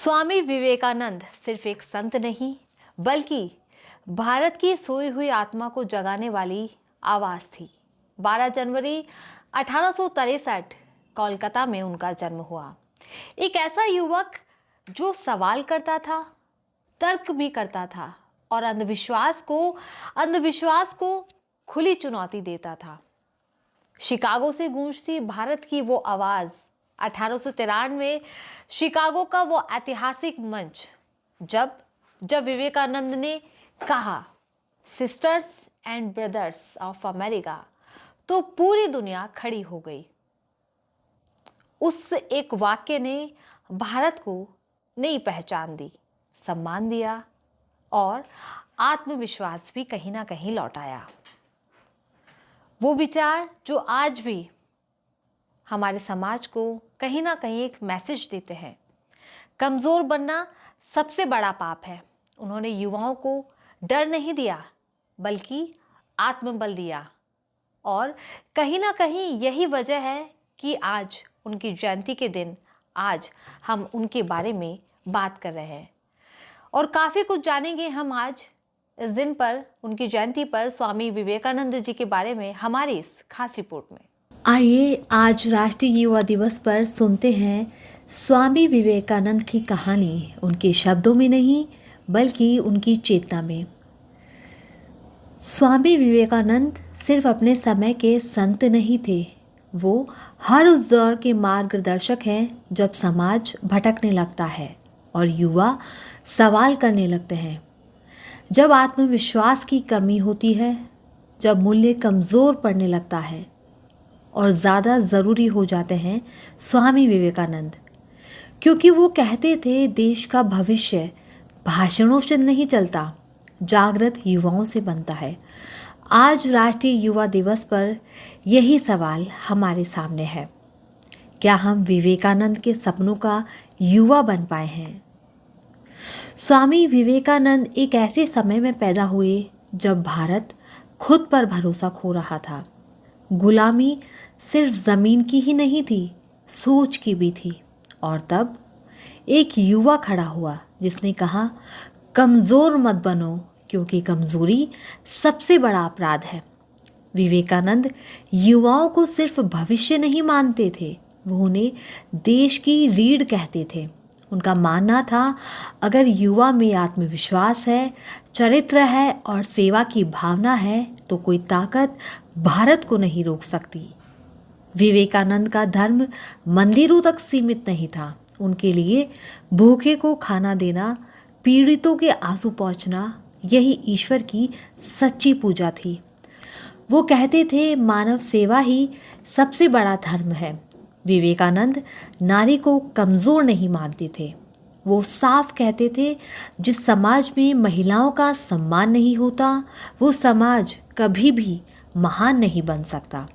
स्वामी विवेकानंद सिर्फ एक संत नहीं बल्कि भारत की सोई हुई आत्मा को जगाने वाली आवाज थी। 12 जनवरी 1863 कोलकाता में उनका जन्म हुआ। एक ऐसा युवक जो सवाल करता था, तर्क भी करता था और अंधविश्वास को खुली चुनौती देता था। शिकागो से गूंजती भारत की वो आवाज 1893 में शिकागो का वो ऐतिहासिक मंच जब विवेकानंद ने कहा sisters and brothers of America, तो पूरी दुनिया खड़ी हो गई। उस एक वाक्य ने भारत को नई पहचान दी, सम्मान दिया और आत्मविश्वास भी कहीं ना कहीं लौटाया। वो विचार जो आज भी हमारे समाज को कहीं ना कहीं एक मैसेज देते हैं। कमज़ोर बनना सबसे बड़ा पाप है। उन्होंने युवाओं को डर नहीं दिया बल्कि आत्मबल दिया और कहीं ना कहीं यही वजह है कि आज उनकी जयंती के दिन आज हम उनके बारे में बात कर रहे हैं और काफ़ी कुछ जानेंगे हम आज इस दिन पर, उनकी जयंती पर स्वामी विवेकानंद जी के बारे में हमारी इस खास रिपोर्ट में। आइए आज राष्ट्रीय युवा दिवस पर सुनते हैं स्वामी विवेकानंद की कहानी, उनके शब्दों में नहीं बल्कि उनकी चेतना में। स्वामी विवेकानंद सिर्फ अपने समय के संत नहीं थे, वो हर उस दौर के मार्गदर्शक हैं जब समाज भटकने लगता है और युवा सवाल करने लगते हैं, जब आत्मविश्वास की कमी होती है, जब मूल्य कमज़ोर पड़ने लगता है और ज़्यादा ज़रूरी हो जाते हैं स्वामी विवेकानंद, क्योंकि वो कहते थे देश का भविष्य भाषणों से नहीं चलता, जागृत युवाओं से बनता है। आज राष्ट्रीय युवा दिवस पर यही सवाल हमारे सामने है, क्या हम विवेकानंद के सपनों का युवा बन पाए हैं? स्वामी विवेकानंद एक ऐसे समय में पैदा हुए जब भारत खुद पर भरोसा खो रहा था। गुलामी सिर्फ ज़मीन की ही नहीं थी, सोच की भी थी। और तब एक युवा खड़ा हुआ जिसने कहा, कमज़ोर मत बनो क्योंकि कमज़ोरी सबसे बड़ा अपराध है। विवेकानंद युवाओं को सिर्फ भविष्य नहीं मानते थे, वो उन्हें देश की रीढ़ कहते थे। उनका मानना था अगर युवा में आत्मविश्वास है, चरित्र है और सेवा की भावना है तो कोई ताकत भारत को नहीं रोक सकती। विवेकानंद का धर्म मंदिरों तक सीमित नहीं था। उनके लिए भूखे को खाना देना, पीड़ितों के आंसू पोंछना, यही ईश्वर की सच्ची पूजा थी। वो कहते थे मानव सेवा ही सबसे बड़ा धर्म है। विवेकानंद नारी को कमज़ोर नहीं मानते थे। वो साफ कहते थे जिस समाज में महिलाओं का सम्मान नहीं होता वो समाज कभी भी महान नहीं बन सकता।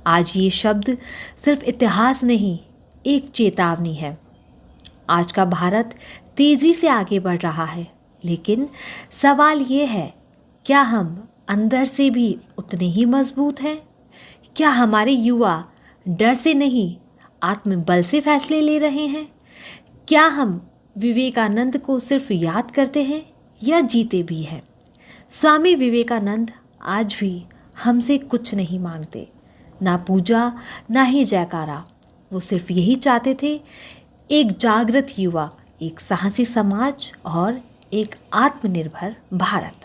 आज ये शब्द सिर्फ इतिहास नहीं, एक चेतावनी है। आज का भारत तेज़ी से आगे बढ़ रहा है, लेकिन सवाल ये है, क्या हम अंदर से भी उतने ही मजबूत हैं? क्या हमारे युवा डर से नहीं, आत्मबल से फैसले ले रहे हैं? क्या हम विवेकानंद को सिर्फ याद करते हैं या जीते भी हैं? स्वामी विवेकानंद आज भी हमसे कुछ नहीं मांगते, ना पूजा ना ही जयकारा। वो सिर्फ यही चाहते थे, एक जागृत युवा, एक साहसी समाज और एक आत्मनिर्भर भारत।